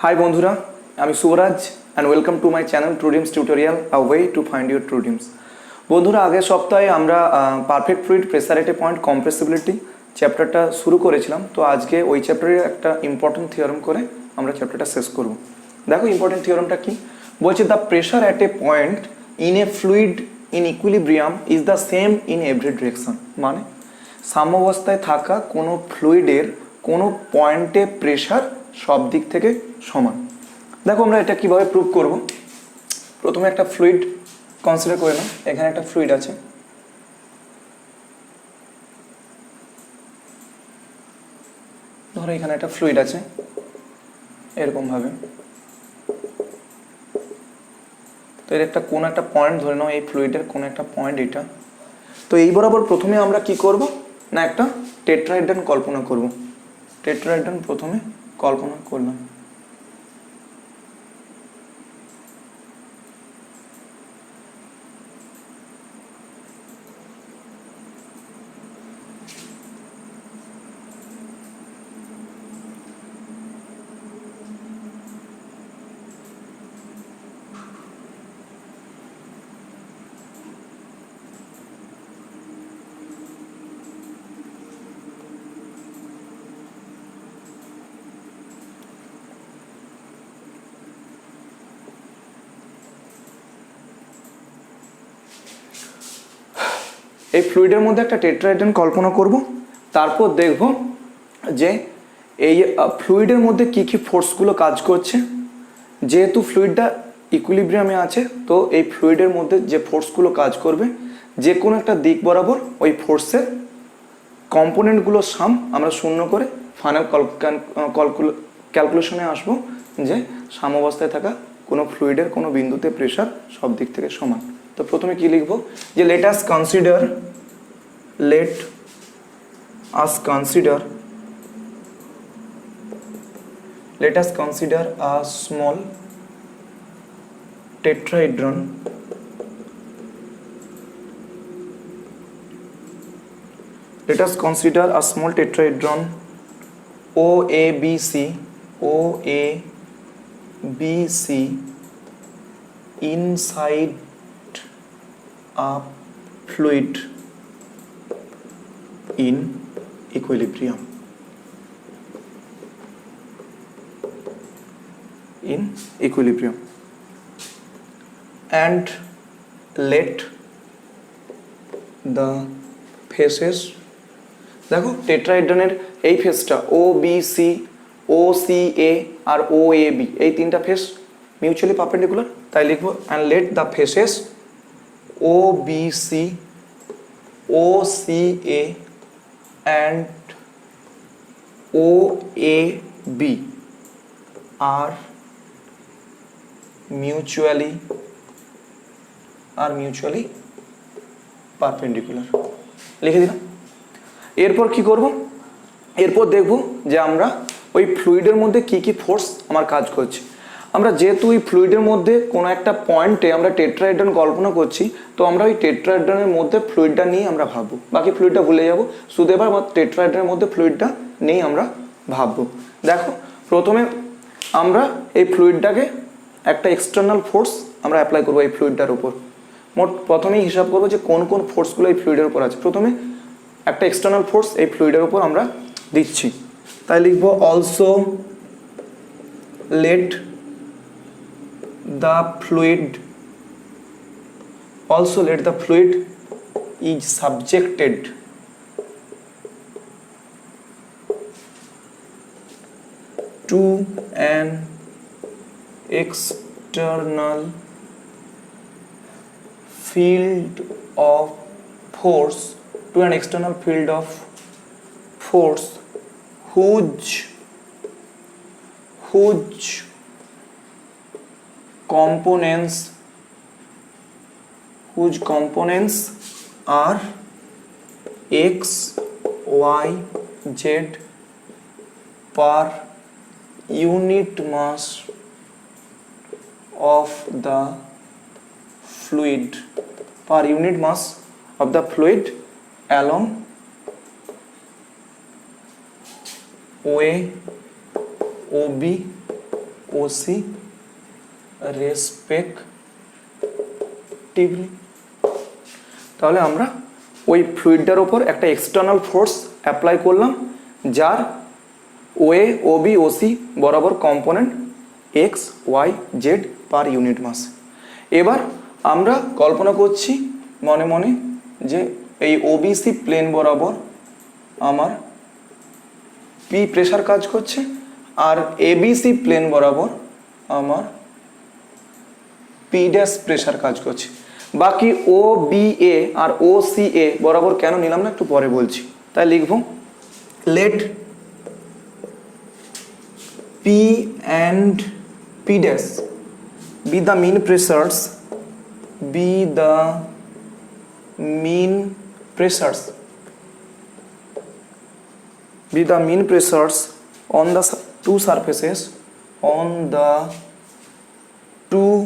Hi বন্ধুরা, আমি সুবরাজ and welcome to my channel True Dreams Tutorial, a way to find your true dreams. বন্ধুরা, আগের সপ্তাহে আমরা perfect fluid, pressure rate point, compressibility চ্যাপ্টারটা শুরু করেছিলাম। তো আজকে ওই চ্যাপ্টারের একটা ইম্পর্টেন্ট থিওরাম করে আমরা চ্যাপ্টারটা শেষ করব। দেখো ইম্পর্টেন্ট থিওরামটা কি বলছে, the pressure at a point in a fluid in equilibrium is the same in every direction. মানে সাম্যাবস্থায় থাকা কোনো ফ্লুইডের কোনো পয়েন্টে প্রেসার সব দিক থেকে সমান। দেখো আমরা এটা কিভাবে প্রুভ করব। প্রথমে একটা ফ্লুইড কনসিডার করে নাও। এখানে একটা ফ্লুইড আছে, ধরো এখানে একটা ফ্লুইড আছে এরকম ভাবে। তো এর একটা কোন একটা পয়েন্ট ধরে নাও, এই ফ্লুইডের কোন একটা পয়েন্ট এটা। তো এই বরাবর প্রথমে আমরা কি করব না, একটা টেট্রাহেড্রন কল্পনা করব। টেট্রাহেড্রন প্রথমে কল্পনা করলাম। এই ফ্লুইডের মধ্যে একটা টেট্রাহেড্রন কল্পনা করব। তারপর দেখব যে এই ফ্লুইডের মধ্যে কি কি ফোর্সগুলো কাজ করছে। যেহেতু ফ্লুইডটা ইকুইলিব্রিয়ামে আছে, তো এই ফ্লুইডের মধ্যে যে ফোর্সগুলো কাজ করবে যে কোনো একটা দিক বরাবর ওই ফোর্সের কম্পোনেন্টগুলোর সাম আমরা শূন্য করে ফাইনাল ক্যালকুলেশনে আসবো যে সাম্যাবস্থায় থাকা কোনো ফ্লুইডের কোনো বিন্দুতে প্রেসার সব দিক থেকে সমান। তো প্রথমে কি লিখবো যে let us consider a small tetrahedron OABC inside a fluid in equilibrium. And let the faces, দেখো টেট্রাহেড্রনের এই ফেসটা OBC, OCA আর OAB, এই তিনটা ফেস মিউচুয়ালি পারপেন্ডিকুলার, তাই লিখবো and let the faces OBC, OCA and OAB are mutually perpendicular. লিখে দিলাম। এরপর কি করব, এরপর দেখব যে আমরা ওই ফ্লুইডের মধ্যে কি কি ফোর্স আমার কাজ করছে। আমরা যেহেতু ওই ফ্লুইডের মধ্যে কোনো একটা পয়েন্টে আমরা টেট্রাহেড্রন কল্পনা করছি, তো আমরা ওই টেট্রাহেড্রনের মধ্যে ফ্লুইডটা নিয়ে আমরা ভাববো, বাকি ফ্লুইডটা ভুলে যাব। শুধু এবার টেট্রাহেড্রনের মধ্যে ফ্লুইডটা নিয়ে আমরা ভাববো। দেখো প্রথমে আমরা এই ফ্লুইডটাকে একটা এক্সটার্নাল ফোর্স আমরা অ্যাপ্লাই করবো এই ফ্লুইডটার উপর। মোট প্রথমেই হিসাব করবো যে কোন কোন ফোর্সগুলো এই ফ্লুইডের উপর আছে। প্রথমে একটা এক্সটার্নাল ফোর্স এই ফ্লুইডের উপর আমরা দিচ্ছি, তাই লিখবো also let the fluid is subjected to an external field of force, whose components are x, y, z per unit mass of the fluid, along way OB, OC respectively. তাহলে আমরা ওই ফ্লুইডটার ওপর একটা এক্সটার্নাল ফোর্স অ্যাপ্লাই করলাম, যার OA OB OC বরাবর component X Y Z per unit mass. এবার আমরা কল্পনা করছি মনে মনে যে এই ওবিসি প্লেন বরাবর আমার পি প্রেশার কাজ করছে, আর এবিসি প্লেন বরাবর আমার পি ড্যাশ প্রেশার কাজ করছে। বাকি ও বি এ আর ও সি এ বরাবর কেন নিলাম না একটু পরে বলছি। তাই লিখব let P and P dash be the mean pressures, be the mean pressures, be the mean pressures on the two surfaces, on the two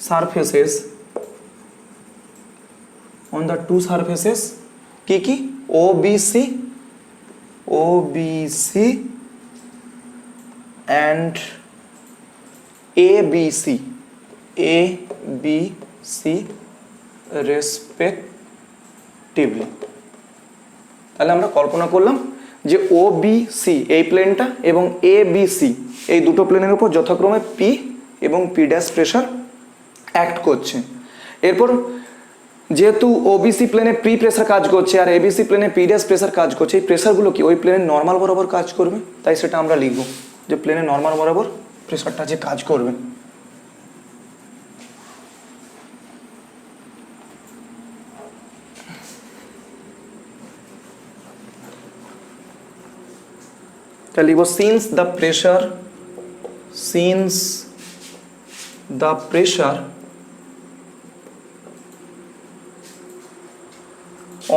surfaces, on the two surfaces কি OBC and ABC রেসপেক্টিভলি। তাহলে আমরা কল্পনা করলাম যে OBC এই প্লেনটা এবং ABC এই দুটো প্লেনের উপর যথাক্রমে পি এবং পি ড্যাশ প্রেশার অ্যাক্ট করছে। এরপর যেহেতু ওবিসি প্লেনে পি প্রেশার কাজ করছে আর এবিসি প্লেনে পি ড্যাশ প্রেশার কাজ করছে, এই প্রেশারগুলো কি ওই প্লেনের নর্মাল বরাবর কাজ করবে, তাই সেটা আমরা লিখব যে প্লেনের নর্মাল বরাবর প্রেশারটা যে কাজ করবে। তাহলে লিখব since the pressure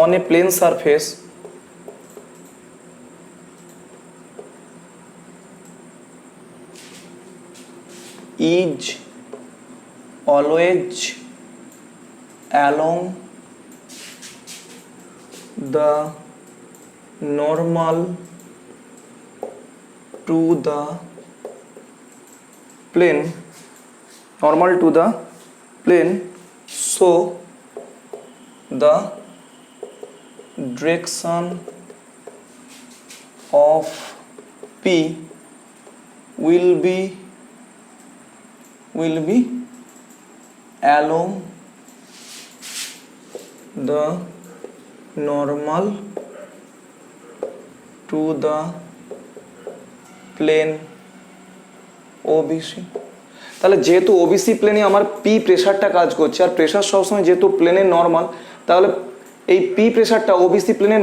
on a plane surface is always along the normal to the plane, so the direction of P will be along the normal to the plane OBC. তাহলে যেহেতু ওবিসি প্লেনে আমার পি প্রেশারটা কাজ করছে আর pressure সবসময় যেহেতু প্লেনের নর্মাল, তাহলে এই পি প্রেশারটা ওবিসি প্লেনের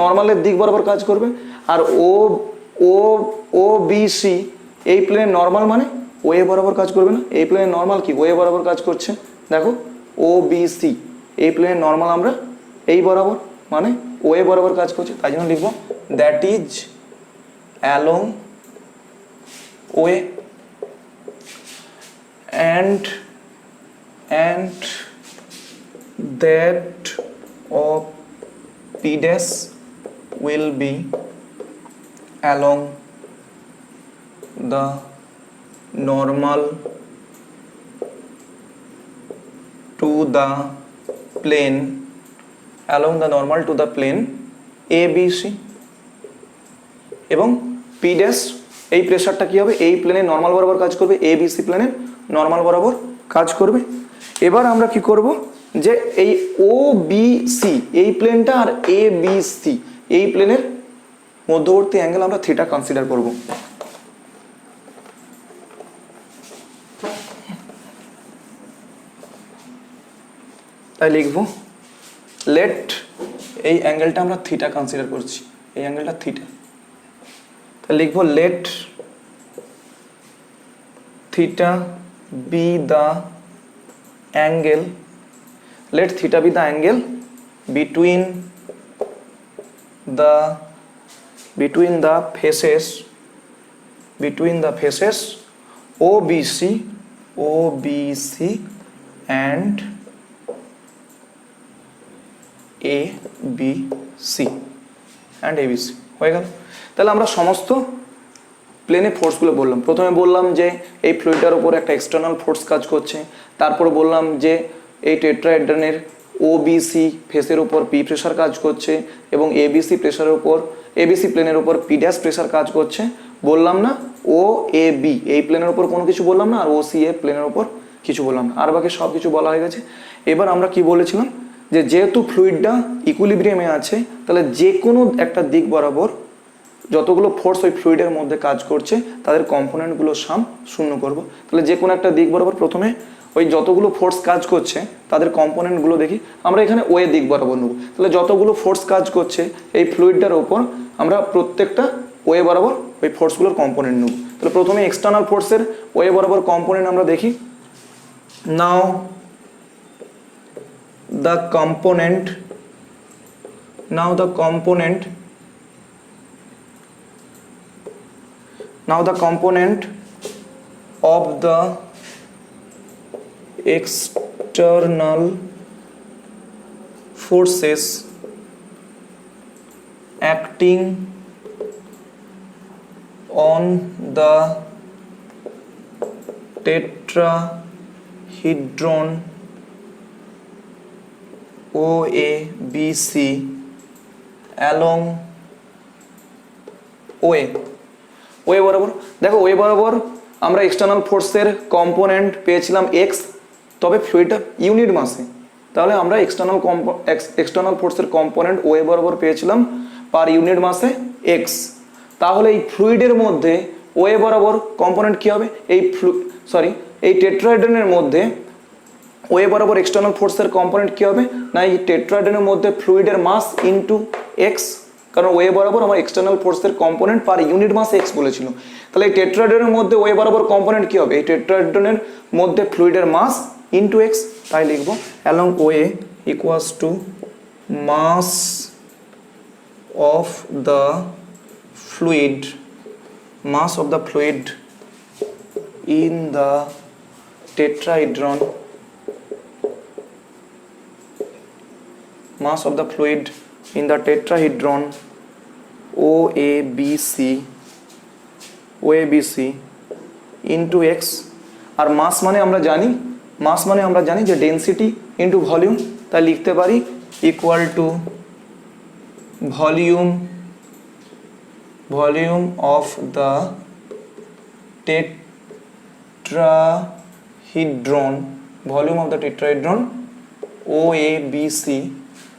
নর্মালের দিক বরাবর কাজ করবে, আর ও বিসি এই প্লেনের নর্মাল মানে ওয়ে বরাবর কাজ করবে না। এই প্লেনের নর্মাল কি ওয়ে বরাবর কাজ করছে, দেখো ও বিসি এই প্লেনের নর্মাল আমরা এই বরাবর মানে ওয়ে বরাবর কাজ করছে, তাই জন্য লিখবো that is along way and that of P dash will be along the normal to the plane ABC এবং P dash এই প্রেশারটা কি হবে এই প্লেনের নর্মাল বরাবর কাজ করবে, এবিসি প্লেনের নর্মাল বরাবর কাজ করবে। এবার আমরা কি করব যে এই ওবিসি এই প্লেনটা আর এবিসি এই প্লেনের মধ্যবর্তী অ্যাঙ্গেল আমরা থিটা কনসিডার করব। তাই লিখব লেট এই অ্যাঙ্গেলটা আমরা থিটা কনসিডার করছি, এই অ্যাঙ্গেলটা থিটা। লিখব let theta be the angle, let theta be the angle between the faces OBC and ABC হয়ে গেল। তাহলে আমরা সমস্ত প্লেনে ফোর্সগুলো বললাম। প্রথমে বললাম যে এই ফ্লুইডটার উপর একটা এক্সটার্নাল ফোর্স কাজ করছে, তারপর বললাম যে এই টেট্রাহেড্রনের ওবিসি ফেসের উপর পি প্রেশার কাজ করছে এবং এবিসি প্রেশারের উপর এবিসি প্লেনের উপর পি ড্যাশ প্রেশার কাজ করছে। বললাম না ও এ বি এই প্লেনের উপর কোনো কিছু বললাম না, আর ও সি এ প্লেনের উপর কিছু বললাম না, আর বাকি সব কিছু বলা হয়ে গেছে। এবার আমরা কি বলেছিলাম যে যেহেতু ফ্লুইডটা ইকুইলিব্রিয়ামে আছে, তাহলে যে কোনো একটা দিক বরাবর যতগুলো ফোর্স ওই ফ্লুইডের মধ্যে কাজ করছে তাদের কম্পোনেন্টগুলো সাম শূন্য করব। তাহলে যে কোনো একটা দিক বরাবর প্রথমে ওই যতগুলো ফোর্স কাজ করছে তাদের কম্পোনেন্টগুলো দেখি। আমরা এখানে ওয়ে দিক বরাবর নেব। তাহলে যতগুলো ফোর্স কাজ করছে এই ফ্লুইডটার ওপর আমরা প্রত্যেকটা ওয়ে বরাবর ওই ফোর্সগুলোর কম্পোনেন্ট নেব। তাহলে প্রথমে এক্সটার্নাল ফোর্সের ওয়ে বরাবর কম্পোনেন্ট আমরা দেখি। নাও the component of the external forces acting on the tetrahedron OABC along way বরাবর। দেখো ওয়ে বরাবর আমরা এক্সটার্নাল ফোর্সের কম্পোনেন্ট পেয়েছিলাম এক্স, তবে ফ্লুইডটা ইউনিট মাসে। তাহলে আমরা এক্সটার্নাল ফোর্সের কম্পোনেন্ট ওয়ে বরাবর পেয়েছিলাম পার ইউনিট মাসে এক্স। তাহলে এই ফ্লুইডের মধ্যে ওয়ে বরাবর কম্পোনেন্ট কী হবে? এই টেট্রাহেড্রনের মধ্যে ওয়ে বরাবর এক্সটার্নাল ফোর্সের কম্পোনেন্ট কী হবে না, এই টেট্রাহেড্রনের মধ্যে ফ্লুইডের মাস ইনটু এক্স, কারণ ওয়ে বরাবর আমার এক্সটার্নাল ফোর্সের কম্পোনেন্ট পার ইউনিট মাস এক্স বলেছিল। তাহলে এই টেট্রাহেড্রনের মধ্যে ওয়ে বরাবর কম্পোনেন্ট কী হবে? এই টেট্রাহেড্রনের মধ্যে ফ্লুইডের মাস ইনটু এক্স, তাই লিখবো along way equals to mass of the fluid in the tetrahedron mass of the fluid in the tetrahedron OABC into x। আর মাস মানে আমরা জানি যে ডেনসিটি ইন্টু ভলিউম, তাই লিখতে পারি equal to volume of the tetrahedron OABC,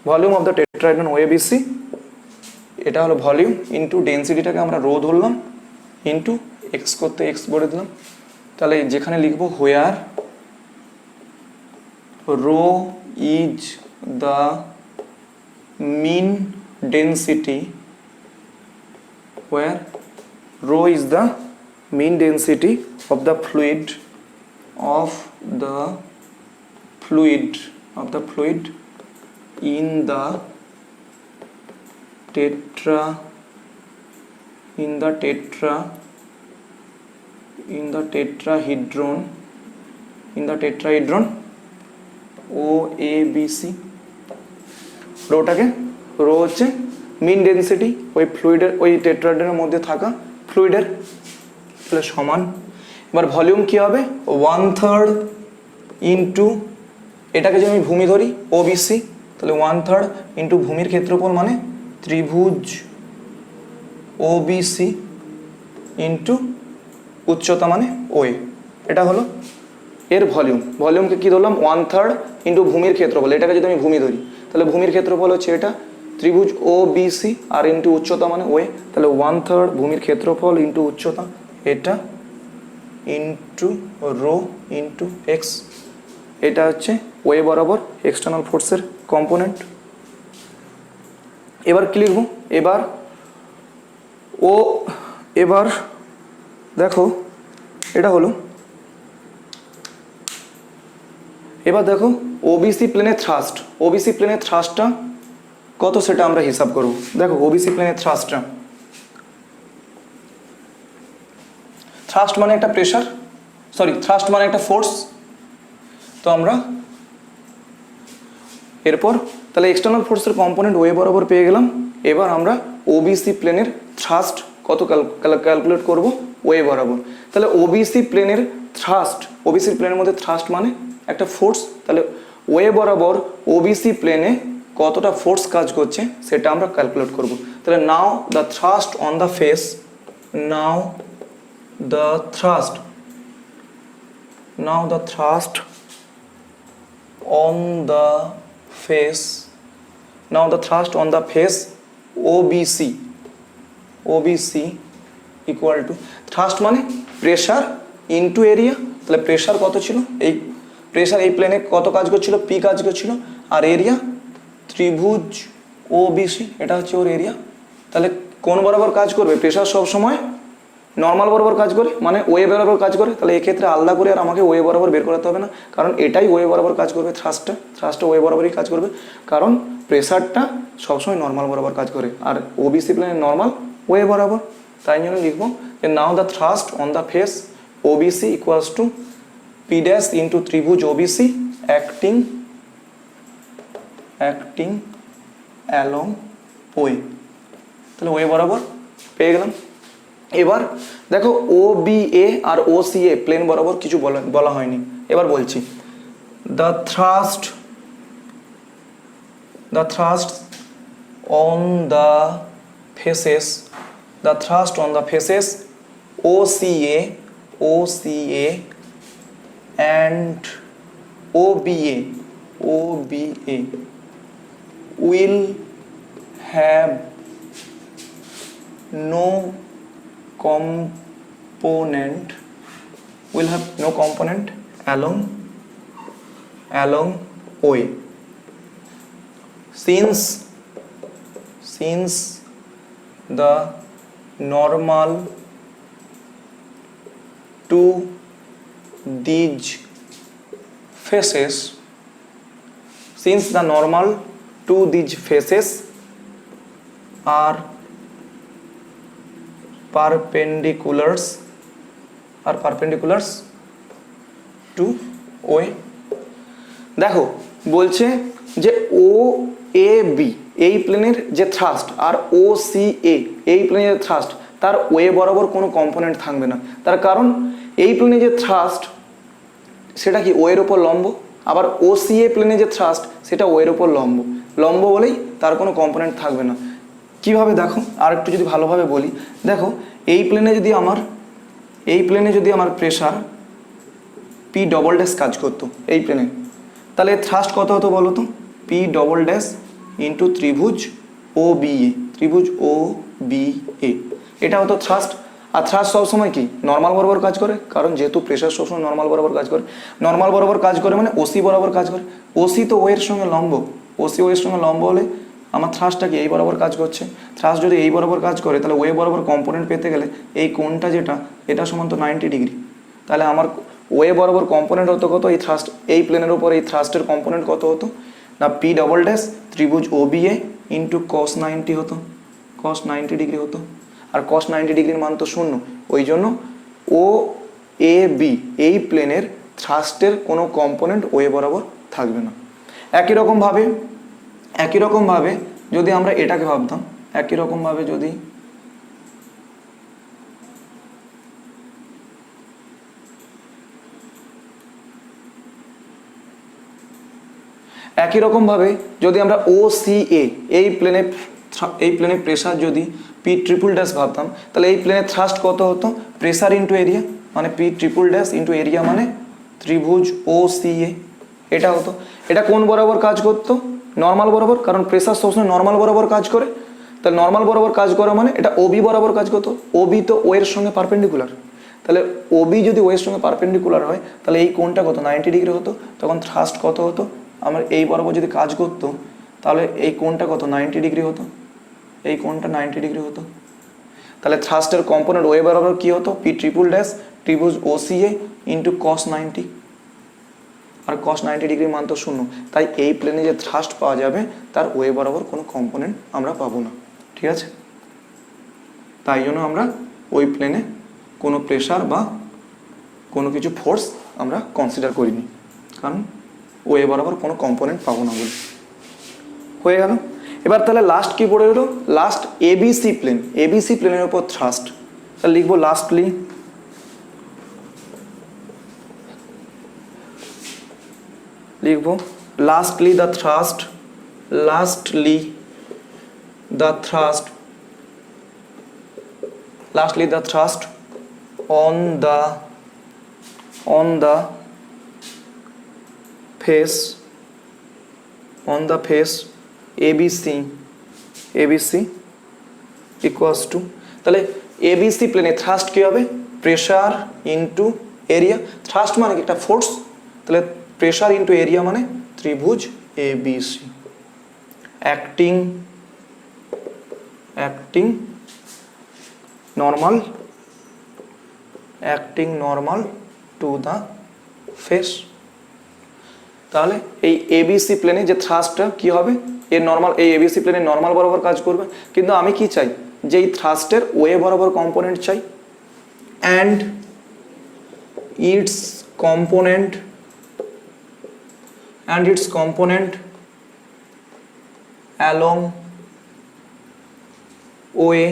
volume of the tetrahedron OABC, এটা হলো volume into ডেন্সিটিটাকে আমরা রো ধরলাম ইন্টু এক্স করতে এক্স বলে দিলাম। তাহলে যেখানে লিখবো where rho is the mean density, where rho is the mean density of the fluid in the tetrahedron OABC। রোটাকে রো হচ্ছে মিন ডেন্সিটি ওই ফ্লুইডের ওই টেট্রাহেড্রনের মধ্যে থাকা ফ্লুইডের, তাহলে সমান। এবার ভলিউম কী হবে? 1/3 ইন্টু এটাকে যদি আমি ভূমি ধরি ওবিসি, তাহলে 1/3 ইন্টু ভূমির ক্ষেত্রফল মানে ত্রিভুজ ওবিসি ইন্টু উচ্চতা মানে ওয়ে, এটা হলো এর ভলিউমকে কী ধরলাম? 1/3 ইন্টু ভূমির ক্ষেত্রফল, এটাকে যদি আমি ভূমি ধরি তাহলে ভূমির ক্ষেত্রফল হচ্ছে এটা ত্রিভুজ ওবিসি আর ইন্টু উচ্চতা মানে ওয়ে, তাহলে 1/3 ভূমির ক্ষেত্রফল ইন্টু উচ্চতা এটা ইন্টু রো ইন্টু এক্স, এটা হচ্ছে ওয়ে বরাবর এক্সটার্নাল ফোর্সের কম্পোনেন্ট। এবার কি লিখব? এবার দেখো এটা হলো, এবার দেখো ওবিসি প্লেনের থ্রাস্টটা কত সেটা আমরা হিসাব করব। দেখো ওবিসি প্লেনের থ্রাস্ট মানে একটা প্রেশার, থ্রাস্ট মানে একটা ফোর্স। তো আমরা এরপর তাহলে এক্সটার্নাল ফোর্সের কম্পোনেন্ট ওয়ে বরাবর পেয়ে গেলাম। এবার আমরা ওবিসি প্লেনের থ্রাস্ট কত ক্যালকুলেট করব, ওয়ে বরাবর। তাহলে ওবিসি প্লেনের থ্রাস্ট, ওবিসি প্লেনের মধ্যে থ্রাস্ট মানে একটা ফোর্স, তাহলে ওয়ে বরাবর ওবিসি প্লেনে কতটা ফোর্স কাজ করছে সেটা আমরা ক্যালকুলেট করব। তাহলে now the thrust on the face, now the thrust on the face, now the thrust on the face OBC equal to thrust মানে প্রেসার ইনটু এরিয়া। তাহলে প্রেসার কত ছিল, এই প্রেসার এই প্লেনে কত কাজ করছিল, পি কাজ করছিল, আর এরিয়া ত্রিভুজ ওবিসি, এটা হচ্ছে ওর এরিয়া। তাহলে কোন বরাবর কাজ করবে, প্রেসার সব সময় নর্মাল বরাবর কাজ করে, মানে ওয়ে বরাবর কাজ করে। তাহলে এক্ষেত্রে আলাদা করে আর আমাকে ওয়ে বরাবর বের করাতে হবে না, কারণ এটাই ওয়ে বরাবর কাজ করবে। থ্রাস্টটা ওয়ে বরাবরই কাজ করবে, কারণ প্রেসারটা সবসময় নর্মাল বরাবর কাজ করে, আর ওবিসি প্লেনে নর্মাল ওয়ে বরাবর। তাই জন্য লিখবো যে now the thrust on the face OBC equals to P dash into ত্রিভুজ ওবিসি অ্যাক্টিং অ্যালং ওয়ে। তাহলে ওয়ে বরাবর পেয়ে গেলাম। এবার দেখো ও বি এ আর ও সি এ প্লেন বরাবর কিছু বলা হয়নি, এবার বলছি the thrust on the faces O C A and O B A will have no component along OA, since the normal to these faces are perpendiculars to OA। দেখো বলছে যে ও A B এই প্লেনের যে থ্রাস্ট আর O C এ এই প্লেনের যে thrust তার ওয়ে বরাবর কোনো কম্পোনেন্ট থাকবে না। তার কারণ এই প্লেনে যে থ্রাস্ট সেটা কি ওয়ের ওপর লম্ব, আবার ও সি এ প্লেনে যে থ্রাস্ট সেটা ওয়ের ওপর লম্ব বলেই তার কোনো কম্পোনেন্ট থাকবে না। কিভাবে দেখো, আর একটু যদি ভালোভাবে বলি, দেখো এই প্লেনে যদি আমার প্রেসার পি ডবল ড্যাশ কাজ করতো এই প্লেনে, তাহলে থ্রাস্ট কত হতো বলো তো, পি ডবল ড্যাশ ইন্টু ত্রিভুজ ও বি এ, এটা হতো থ্রাস্ট। আর থ্রাস্ট সবসময় কি নর্মাল বরাবর কাজ করে, কারণ যেহেতু প্রেসার সবসময় নর্মাল বরাবর কাজ করে মানে ওসি বরাবর কাজ করে। ওসি তো ওয়ের সঙ্গে লম্ব, ওয়ের সঙ্গে লম্ব হলে আমার থ্রাস্টটা কি এই বরাবর কাজ করছে। থ্রাস্ট যদি এই বরাবর কাজ করে তাহলে ওয়ে বরাবর কম্পোনেন্ট পেতে গেলে এই কোণটা যেটা এটা সমান তো 90 ডিগ্রি। তাহলে আমার ওয়ে বরাবর কম্পোনেন্ট হতো কত, এই থ্রাস্ট এই প্লেনের উপর এই থ্রাস্টের কম্পোনেন্ট কত হতো না, পি ডবল ড্যাশ ত্রিভুজ ও বি এ ইন্টু কস 90 হতো, কস 90 ডিগ্রি হতো। আর কস 90 ডিগ্রির মান তো 0, ওই জন্য ও এ বি এই প্লেনের থ্রাস্টের কোনো কম্পোনেন্ট ওয়ে বরাবর থাকবে না। একই রকমভাবে যদি আমরা এটাকে ভাবতাম, একই রকমভাবে যদি আমরা ও সি এ এই প্লেনে প্রেসার যদি পি ট্রিপল ড্যাশ ভাবতাম, তাহলে এই প্লেনের থ্রাস্ট কত হতো, প্রেসার ইন্টু এরিয়া মানে P triple dash into area মানে ত্রিভুজ ও সি এ, এটা হতো। এটা কোন বরাবর কাজ করতো, নর্মাল বরাবর, কারণ প্রেসার সবসময় নর্মাল বরাবর কাজ করে। তাহলে নর্মাল বরাবর কাজ করা মানে এটা ওবি বরাবর কাজ করতো। ওবি তো ওয়ের সঙ্গে পারপেন্ডিকুলার, তাহলে ওবি যদি ওয়ের সঙ্গে পারপেন্ডিকুলার হয় তাহলে এই কোণটা কত 90 ডিগ্রি হতো। তখন থ্রাস্ট কত হতো, আমার এই বরাবর যদি কাজ করতো তাহলে এই কোণটা কত 90 ডিগ্রি হতো, এই কোণটা 90 ডিগ্রি হতো। তাহলে থ্রাস্টের কম্পোনেন্ট ওয়ে বরাবর কি হতো, পি ট্রিপল ড্যাশ ত্রিভুজ ও সি এ ইন্টু কস 90, আর কস 90 ডিগ্রির মান তো 0। তাই এই প্লেনে যে থ্রাস্ট পাওয়া যাবে তার ওয়ে বরাবর কোনো কম্পোনেন্ট আমরা পাবো না, ঠিক আছে। তাই জন্য আমরা ওই প্লেনে কোনো প্রেসার বা কোনো কিছু ফোর্স আমরা কনসিডার করিনি, কারণ ওয়ে বরাবর কোনো কম্পোনেন্ট পাবো না বলে। হয়ে গেল। এবার তাহলে লাস্ট কি পড়ে গেল, লাস্ট এবিসি প্লেন, এবিসি প্লেনের উপর থ্রাস্ট, তাহলে লিখবো লাস্টলি, লিখবো lastly the thrust, lastly the thrust, lastly the thrust on the face, on the face ABC, ABC equals to, তাহলে ABC প্লেনে থ্রাস্ট কি হবে, প্রেসার ইনটু এরিয়া, থ্রাস্ট মানে কি একটা ফোর্স, তাহলে প্রেসার ইনটু এরিয়া মানে ত্রিভুজ ABC, acting normal, acting normal to the face. তাহলে এই এবিসি প্লেনে যে থ্রাস্টটা কি হবে, এর নর্মাল, এই এবিসি প্লেনে নর্মাল বরাবর কাজ করবে, কিন্তু আমি কি চাই যে এই থ্রাস্টের ওয়ে বরাবর কম্পোনেন্ট চাই, and it's component along OA,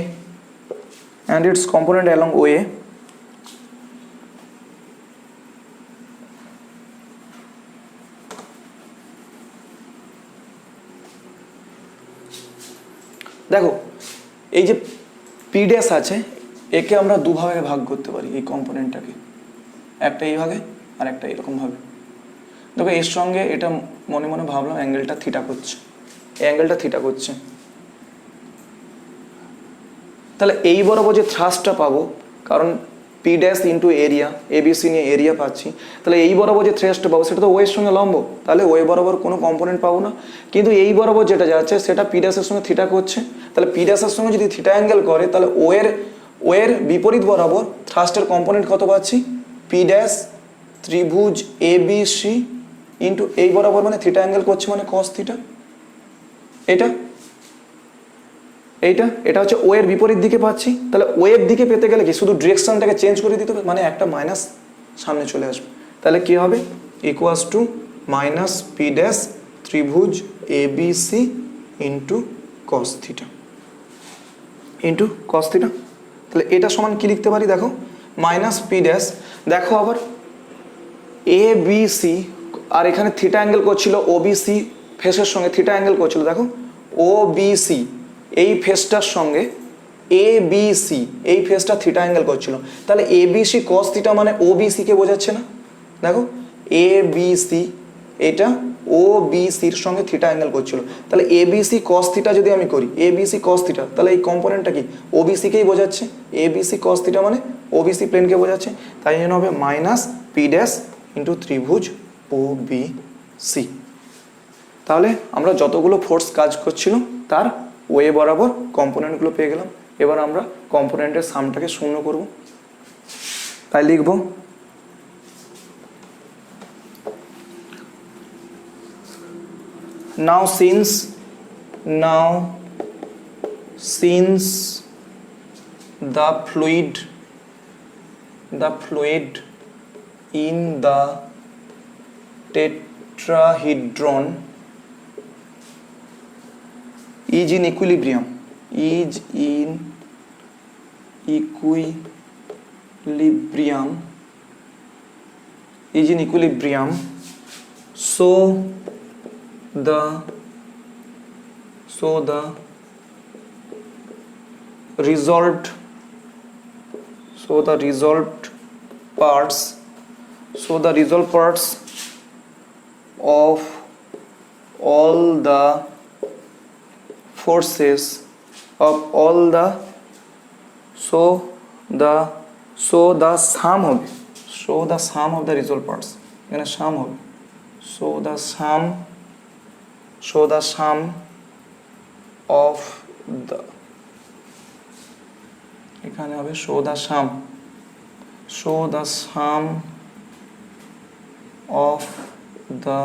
and its component along OA দেখো এই যে পি ড্যাশ আছে, একে আমরা দুভাবে ভাগ করতে পারি, এই কম্পোনেন্টটাকে একটা এইভাবে আর একটা এরকম ভাবে। দেখো এর সঙ্গে এটা মনে মনে ভাবলাম অ্যাঙ্গেলটা থিটা করছে, এই অ্যাঙ্গেলটা থিটা করছে, তাহলে এই বরাবর যে থ্রাস্টটা পাবো, কারণ P dash into area, ABC নিয়ে এরিয়া পাচ্ছি, তাহলে এই বরাবর যে থ্রাস্টটা পাবো সেটা তো ওয়ের সঙ্গে লম্ব, তাহলে ওয়ে বরাবর কোনো কম্পোনেন্ট পাবো না, কিন্তু এই বরাবর যেটা যাচ্ছে সেটা পি ড্যাশের সঙ্গে থিটা করছে, তাহলে পি ড্যাশের সঙ্গে যদি থিটা অ্যাঙ্গেল করে তাহলে ওয়ের বিপরীত বরাবর থ্রাস্টের কম্পোনেন্ট কত পাচ্ছি, পি ড্যাশ ত্রিভুজ এবিসি ইন্টু এই বরাবর মানে থিটা অ্যাঙ্গেল করছে মানে কস থিটা, এটা হচ্ছে ওয়ের বিপরীত দিকে পাচ্ছি, তাহলে ওয়ের দিকে পেতে গেলে কি শুধু ডিরেকশনটাকে চেঞ্জ করে দিতে হবে, মানে একটা মাইনাস সামনে চলে আসবে, তাহলে কি হবে equals to minus P dash ত্রিভুজ এবিসি ইন্টু কস থিটা, তাহলে এটা সমান কি লিখতে পারি, দেখো মাইনাস পি ড্যাশ, দেখো আবার এবিসি আর এখানে থিটা অ্যাঙ্গেল করছিল ওবিসি ফেসের সঙ্গে, থিটা অ্যাঙ্গেল করছিল, দেখো ওবিসি এই ফেসটার সঙ্গে এবিসি এই ফেসটা থিটা অ্যাঙ্গেল করছিল, তাহলে এবিসি কস থিটা মানে ওবিসি কে বোঝাচ্ছে না, দেখো এবিসি এটা ওবিসির সঙ্গে থিটা অ্যাঙ্গেল করছিল, তাহলে এবিসি কস থিটা যদি আমি করি, এবিসি কস থিটা, তাহলে এই কম্পোনেন্টটা কি ওবিসি কেই বোঝাচ্ছে, এবিসি কস থিটা মানে ওবিসি প্লেনকে বোঝাচ্ছে, তাই জন্য হবে মাইনাস পি ড্যাশ ইন্টু ত্রিভুজ ওবিসি। তাহলে আমরা যতগুলো ফোর্স কাজ করছিল তার ওয়ে বরাবর কম্পোনেন্টগুলো পেয়ে গেলাম, এবার আমরা কম্পোনেন্টের সামটাকে শূন্য করব, তাই লিখব now since the fluid in the tetrahedron is in equilibrium, so the resolved parts of all the forces of all the so the sum of the resolved parts, এখানে sum হবে, so the sum of the, এখানে হবে so the sum of the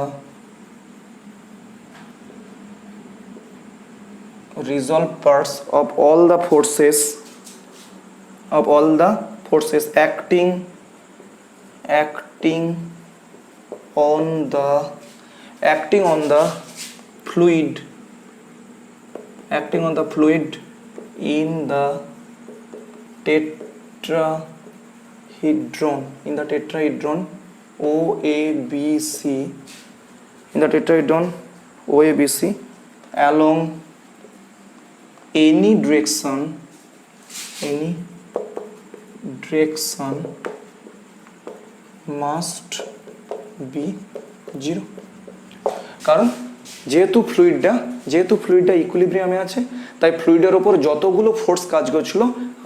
resolved parts of all the forces acting on the fluid acting on the fluid in the tetrahedron OABC, in the tetrahedron OABC along any direction must be 0. কারণ যেহেতু ফ্লুইডটা ইকুইলিব্রিয়ামে আছে, তাই ফ্লুইডের ওপর যতগুলো force কাজ করছিল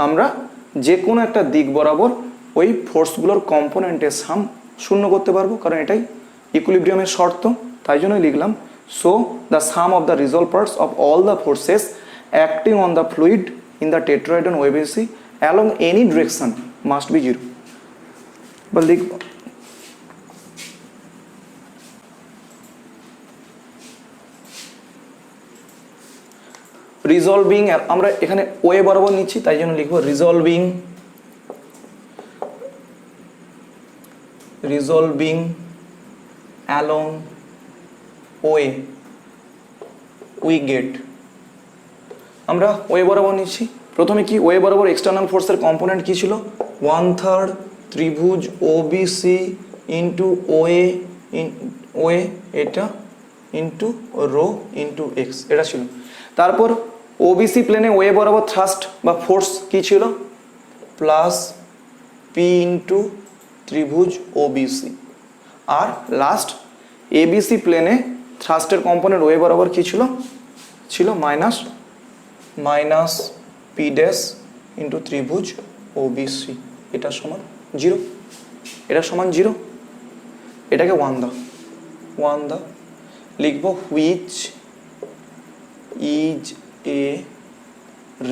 আমরা যে কোনো একটা দিক বরাবর ওই ফোর্সগুলোর কম্পোনেন্টের সাম শূন্য করতে পারবো, কারণ এটাই ইকুইলিব্রিয়ামের শর্ত। তাই জন্যই লিখলাম so the sum of the resolved parts of all the forces acting on the fluid in the tetrahedron OABC along any direction must be 0। বা লিখব রিজলভিং, আমরা এখানে ওয়ে বরাবর নিচ্ছি তাই জন্য লিখবো resolving along way we get, আমরা ওয়ে বরাবর নিচ্ছি। প্রথমে কি ওয়ে বরাবর এক্সটার্নাল ফোর্সের কম্পোনেন্ট কি ছিল, 1/3 ত্রিভুজ ওবিসি ইন্টু ওয়ে এটা ইন্টু রো ইন্টু এক্স, এটা ছিল। তারপর ওবিসি প্লেনে ওয়ে বরাবর থ্রাস্ট বা ফোর্স কি ছিল, প্লাস পি ইন্টু ত্রিভুজ ওবিসি। আর লাস্ট এবিসি প্লেনে থ্রাস্টের কম্পোনেন্ট ওয়ে বরাবর কি ছিল মাইনাস পি ড্যাশ ইন্টু ত্রিভুজ ওবিসি, এটা সমান 0, এটা সমান 0, এটাকে 1 দাও, লিখবো which is a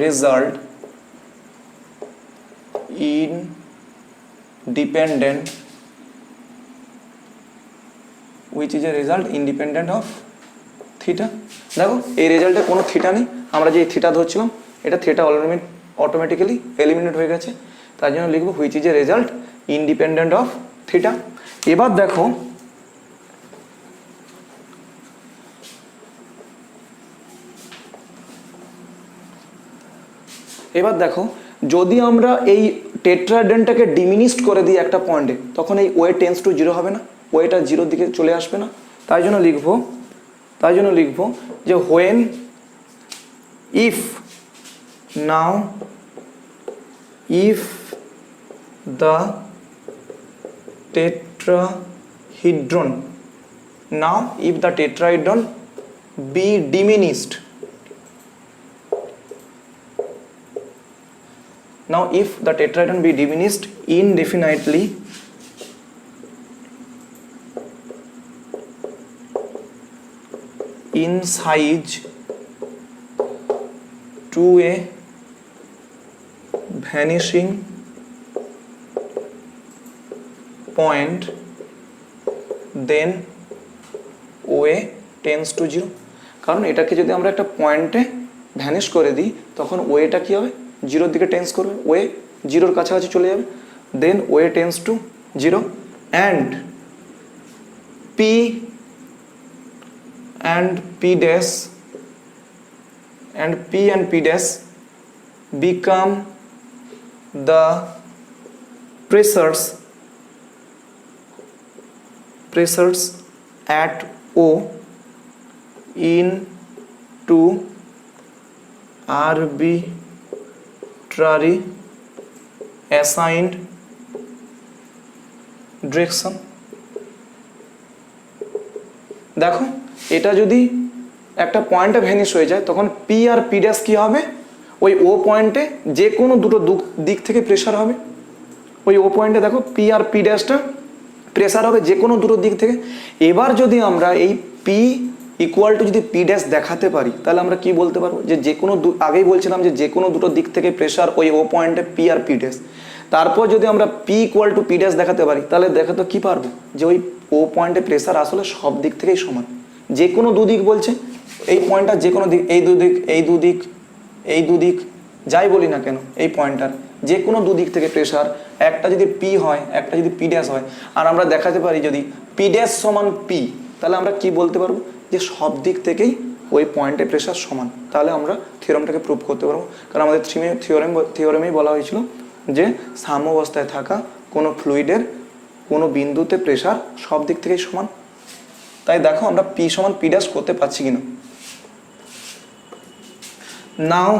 result independent of theta. দেখো এই রেজাল্টে কোনো থিটা নেই, আমরা যে থিটা ধরছিলাম এটা থিটা অটোমেটিক্যালি এলিমিনেট হয়ে গেছে, তার জন্য লিখবো which is a result independent of theta. এবার দেখো যদি আমরা এই টেট্রাহেড্রনটাকে ডিমিনিশড করে দিই একটা পয়েন্টে, তখন এই ওয়ে টেন্স টু 0 হবে না, ওয়েটা 0 দিকে চলে আসবে না। তাই জন্য লিখবো যে when if the tetrahedron be diminished, now if the tetrahedron be diminished indefinitely in size to a vanishing point, then OA tends to 0। কারণ এটাকে যদি আমরা একটা পয়েন্টে ভ্যানিশ করে দিই তখন ওয়েটা কি হবে, 0 দিকে টেন্স করবে, ওয়ে 0-র কাছাকাছি চলে যাবে, then OA tends to 0 and P dash become the pressures at O into arbitrary assigned direction। দেখো এটা যদি একটা পয়েন্টে ভ্যানিশ হয়ে যায় তখন পি আর পি ড্যাশ কি হবে, ওই ও পয়েন্টে যে কোনো দুটো দিক থেকে প্রেসার হবে, ওই ও পয়েন্টে দেখো পি আর পি ড্যাশটা প্রেসার হবে যে কোনো দুটো দিক থেকে। এবার যদি আমরা এই পি ইকুয়াল টু যদি পি ড্যাশ দেখাতে পারি তাহলে আমরা কি বলতে পারবো, যে কোনো আগেই বলছিলাম যে কোনো দুটো দিক থেকে প্রেসার ওই ও পয়েন্টে পি আর পি ড্যাশ। তারপর যদি আমরা P equal to P dash দেখাতে পারি তাহলে দেখাতে কি পারবো, যে ওই ও পয়েন্টে প্রেসার আসলে সব দিক থেকেই সমান, যে কোনো দুদিক বলছে এই পয়েন্টটা যে কোনো দিক, এই দুদিক যাই বলি না কেন এই পয়েন্টটার যে কোনো দুদিক থেকে প্রেসার, একটা যদি পি হয় একটা যদি পি ড্যাশ হয়, আর আমরা দেখাতে পারি যদি পি ড্যাশ সমান পি, তাহলে আমরা কি বলতে পারবো যে সব দিক থেকেই ওই পয়েন্টে প্রেশার সমান, তাহলে আমরা থিওরামটাকে প্রুভ করতে পারবো। কারণ আমাদের থিওরেমেই বলা হয়েছিল যে সাম্যাবস্থায় থাকা কোনো ফ্লুইডের কোনো বিন্দুতে প্রেশার সব দিক থেকেই সমান। তাই দেখো আমরা পি সমান পি ড্যাশ করতে পারছি কিনা। নাও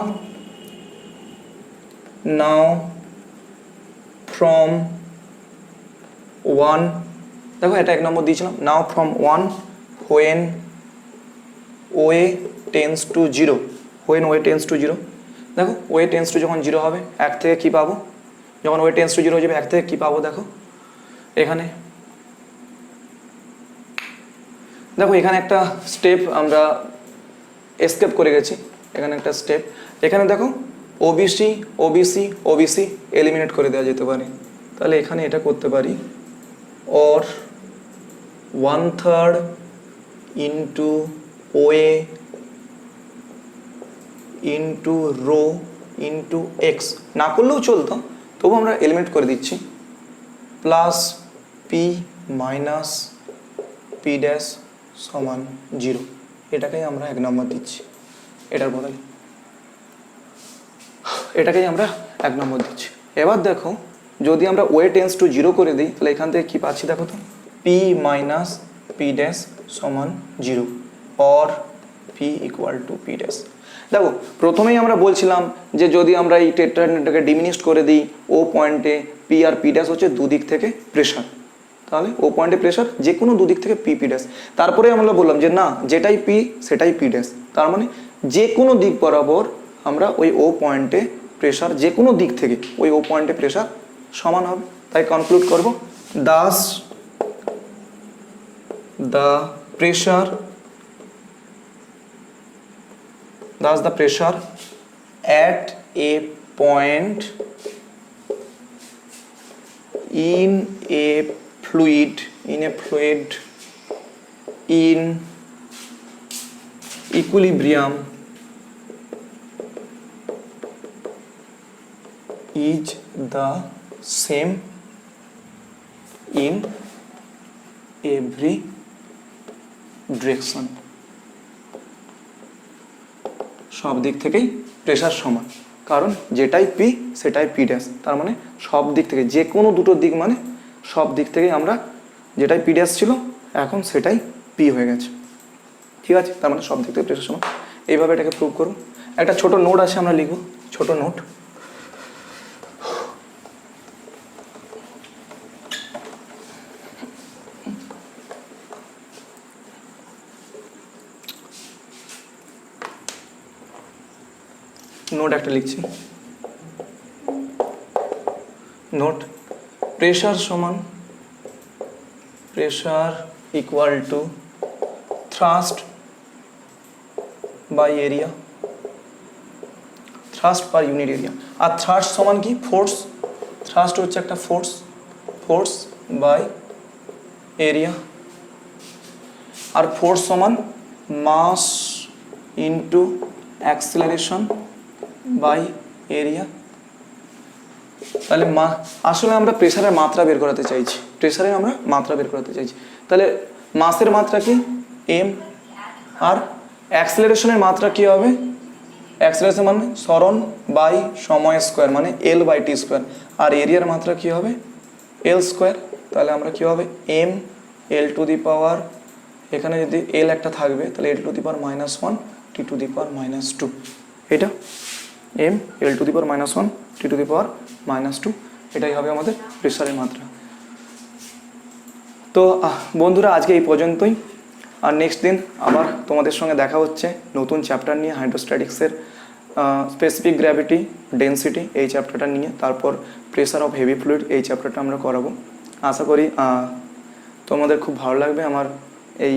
ফ্রম 1, দেখো এটা 1 নম্বর দিয়েছিলাম। নাও from 1 when OA tends to 0, when OA tends to 0, দেখো OA tends to যখন 0 হবে 1 থেকে কি পাবো, যখন OA tends to 0 হয়ে যাবে 1 থেকে কি পাবো, দেখো এখানে একটা স্টেপ আমরা এসকেপ করে গেছি, এখানে একটা স্টেপ। এখানে দেখো ওবিসি এলিমিনেট করে দেওয়া যেতে পারে, তাহলে এখানে এটা করতে পারি or 1/3 into OA into rho into x, না করলেও চলতো, তবু আমরা এলিমিনেট করে দিচ্ছি, plus P minus P dash সমান 0, এটাকেই আমরা 1 নম্বর দিচ্ছি। এটার বদলে এটাকেই আমরা 1 নম্বর দিচ্ছি। এবার দেখো যদি আমরা ওয়ে টেন্স টু 0 করে দিই, তাহলে এখান থেকে কি পাচ্ছি দেখো তো, পি মাইনাস পি ড্যাশ সমান 0 or P equal to P dash. দেখো প্রথমেই আমরা বলছিলাম যে যদি আমরা এই টেট্রাহেড্রনটাকে ডিমিনিশ করে দিই, ও পয়েন্টে পি আর পি ড্যাশ হচ্ছে দুদিক থেকে প্রেশার, তাহলে ও পয়েন্টে প্রেশার যে কোনো দুদিক থেকে পি পি ড্যাশ। তারপরে আমরা বললাম যে না, যেটাই পি সেটাই পি ড্যাশ, তার মানে যে কোনো দিক বরাবর আমরা ওই ও পয়েন্টে প্রেশার যে কোনো দিক থেকে ওই ও পয়েন্টে প্রেশার সমান হবে। তাই কনক্লুড করব, Das the pressure at a point in a fluid in equilibrium is the same in every direction, সব দিক থেকেই প্রেশার সমান, কারণ যেটাই পি সেটাই পি ড্যাশ, তার মানে সব দিক থেকে যে কোনো দুটো দিক মানে সব দিক থেকেই আমরা যেটাই পি ড্যাশ ছিল এখন সেটাই পি হয়ে গেছে, ঠিক আছে? তার মানে সব দিক থেকে প্রেশার সমান। এইভাবে এটাকে প্রুভ করব। একটা ছোট নোট আছে, আমরা লিখব ছোট নোট। নোট একটা লিখছি, নোট প্রেশার সমান pressure equal to thrust by area, thrust per unit area. আর থ্রাস্ট সমান কি, ফোর্স, থ্রাস্ট হচ্ছে একটা ফোর্স বাই এরিয়া, আর ফোর্স সমান mass into acceleration by area. তাহলে আসলে আমরা প্রেসারের মাত্রা বের করাতে চাইছি, তাহলে মাসের মাত্রা কি এম, আর অ্যাক্সিলারেশনের মাত্রা কি হবে, অ্যাক্সিলারেশন মানে সরণ বাই সময় স্কোয়ার মানে এল বাই টি স্কোয়ার, আর এরিয়ার মাত্রা কি হবে এল স্কোয়ার। তাহলে আমরা কি হবে এম এল টু দি পাওয়ার, এখানে যদি এল একটা থাকবে তাহলে এল to the power -1 T to the power -2, এটা M L to the power -1 T to the power -2, এটাই হবে আমাদের প্রেসারের মাত্রা। তো বন্ধুরা আজকে এই পর্যন্তই, আর নেক্সট দিন আবার তোমাদের সঙ্গে দেখা হচ্ছে নতুন চ্যাপ্টার নিয়ে, হাইড্রোস্ট্যাটিক্সের স্পেসিফিক গ্র্যাভিটি ডেন্সিটি এই চ্যাপ্টারটা নিয়ে, তারপর প্রেসার অফ হেভি ফ্লুইড এই চ্যাপ্টারটা আমরা করাবো। আশা করি তোমাদের খুব ভালো লাগবে আমার এই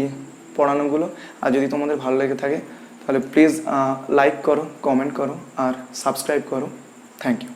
পড়ানোগুলো, আর যদি তোমাদের ভালো লেগে থাকে তাহলে প্লিজ লাইক করো, কমেন্ট করো আর সাবস্ক্রাইব করো। Thank you.